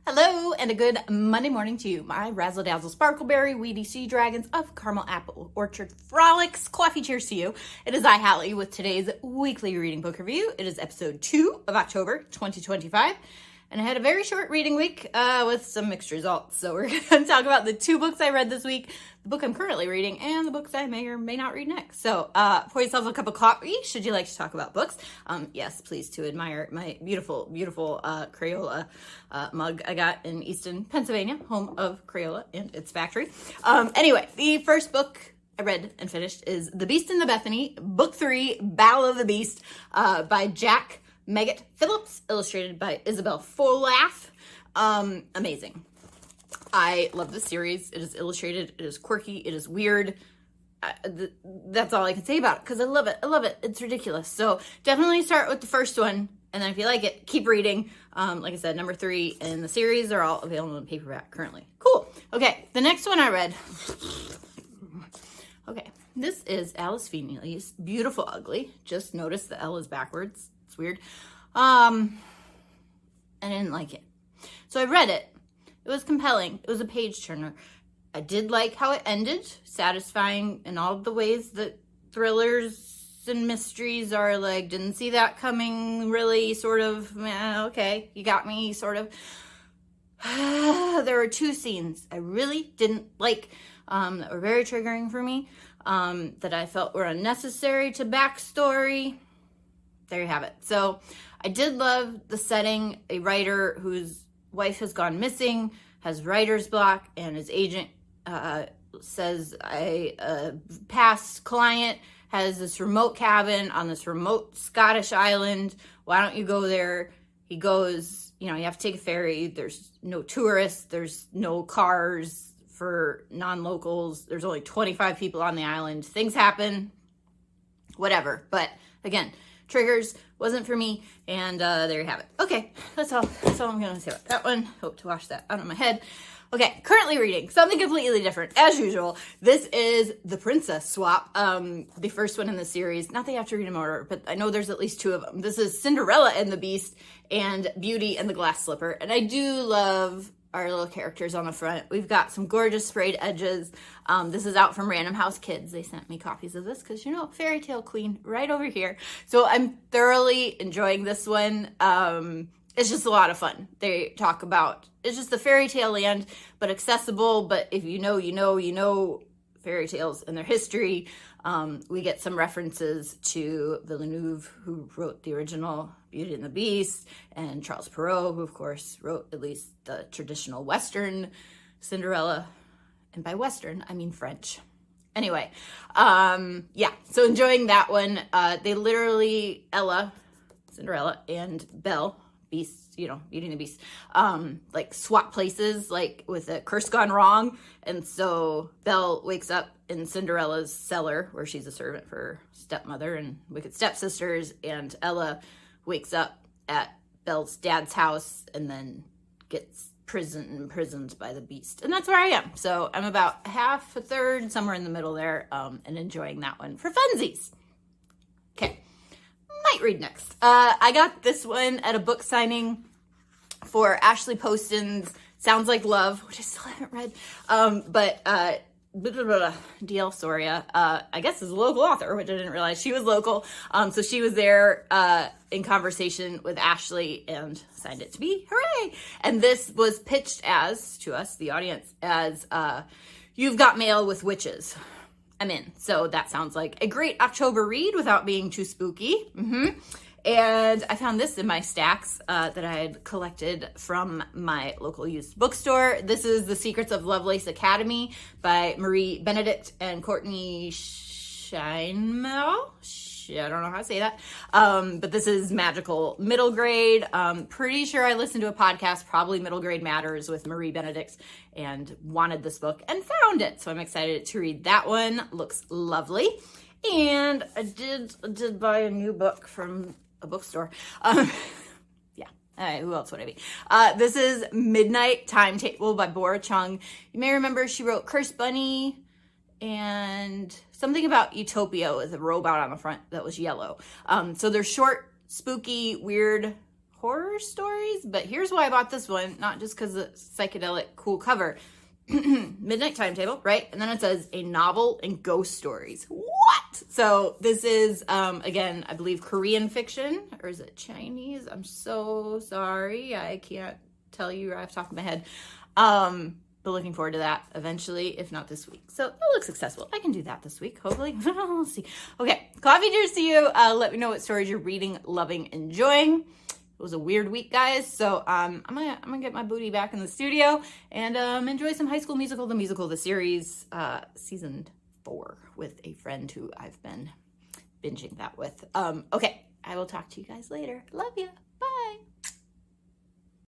Hello and a good Monday morning to you, my razzle dazzle sparkleberry weedy sea dragons of caramel apple orchard frolics. Coffee cheers to you. It is I, Hallie, with today's weekly reading book review. It is episode 2 of October 2025. And I had a very short reading week with some mixed results. So we're going to talk about the 2 books I read this week, the book I'm currently reading, and the books I may or may not read next. So pour yourself a cup of coffee, should you like to talk about books. Yes, please to admire my beautiful, beautiful Crayola mug I got in Easton, Pennsylvania, home of Crayola and its factory. Anyway, the first book I read and finished is The Beast the Bethany, Book 3, Battle of the Beast by Jack Meggitt-Phillips, illustrated by Isabelle follath. Amazing. I love this series. It is illustrated. It is quirky. It is weird. That's all I can say about it because I love it. I love it. It's ridiculous. So definitely start with the first one. And then if you like it, keep reading. Like I said, number 3 in the series are all available in paperback currently. Cool. Okay. The next one I read. Okay. This is Alice Feeney's Beautiful Ugly. Just notice the L is backwards. It's weird. I didn't like it. So I read it. It was compelling. It was a page turner. I did like how it ended, satisfying in all the ways that thrillers and mysteries are. Like, didn't see that coming, really, sort of. Okay, you got me, sort of. There were 2 scenes I really didn't like that were very triggering for me, that I felt were unnecessary to backstory. There you have it. So I did love the setting. A writer whose wife has gone missing, has writer's block, and his agent says a past client has this remote cabin on this remote Scottish island. Why don't you go there? He goes, you have to take a ferry. There's no tourists. There's no cars for non-locals. There's only 25 people on the island. Things happen. Whatever. But again, triggers wasn't for me, and there you have it. Okay, that's all I'm gonna say about that one. Hope to wash that out of my head. Okay, currently reading something completely different as usual. This is The Princess Swap, the first one in the series. Not that you have to read in order, but I know there's at least 2 of them. This is Cinderella and the Beast and Beauty and the Glass Slipper, and I do love our little characters on the front. We've got some gorgeous sprayed edges. This is out from Random House Kids. They sent me copies of this because, fairy tale queen right over here. So I'm thoroughly enjoying this one. It's just a lot of fun. They talk about, it's just the fairy tale land, but accessible. But if you know fairy tales and their history. We get some references to Villeneuve, who wrote the original Beauty and the Beast, and Charles Perrault, who of course wrote at least the traditional Western Cinderella. And by Western, I mean French. Anyway, yeah, so enjoying that one. They literally, Cinderella, and Belle, Beast, Beauty and the Beast, like swap places, like with a curse gone wrong. And so Belle wakes up in Cinderella's cellar, where she's a servant for her stepmother and wicked stepsisters, and Ella wakes up at Belle's dad's house and then gets imprisoned by the Beast. And that's where I am. So I'm about half, a third, somewhere in the middle there, and enjoying that one for funsies. Okay. Might read next. I got this one at a book signing for Ashley Poston's Sounds Like Love, which I still haven't read. But DL Soria, I guess is a local author, which I didn't realize she was local. So she was there in conversation with Ashley and signed it to me. Hooray! And this was pitched to us, the audience, as You've Got Mail with Witches. I'm in. So that sounds like a great October read without being too spooky. And I found this in my stacks that I had collected from my local used bookstore. This is The Secrets of Lovelace Academy by Benedict and Courtney Sheinmel. I don't know how to say that. But this is magical middle grade. Pretty sure I listened to a podcast, probably Middle Grade Matters, with Marie Benedict, and wanted this book and found it. So I'm excited to read that one. Looks lovely. And I did buy a new book from a bookstore. Yeah. Who else would I be? This is Miiiiight Timetable by Bora Chung. You may remember she wrote Cursed Bunny and something about Utopia with a robot on the front that was yellow. So they're short, spooky, weird horror stories, but here's why I bought this one. Not just because of the psychedelic cool cover. Midnight Timetable, right? And then it says a novel and ghost stories. What? So this is, again, I believe Korean fiction, or is it Chinese? I'm so sorry. I can't tell you right off the top of my head. But looking forward to that eventually, if not this week. So that looks successful. I can do that this week, hopefully. We'll see. Okay, coffee cheers to you. Let me know what stories you're reading, loving, enjoying. It was a weird week, guys. So I'm gonna get my booty back in the studio and enjoy some High School Musical, the series, season 4 with a friend who I've been binging that with. Okay, I will talk to you guys later. Love you.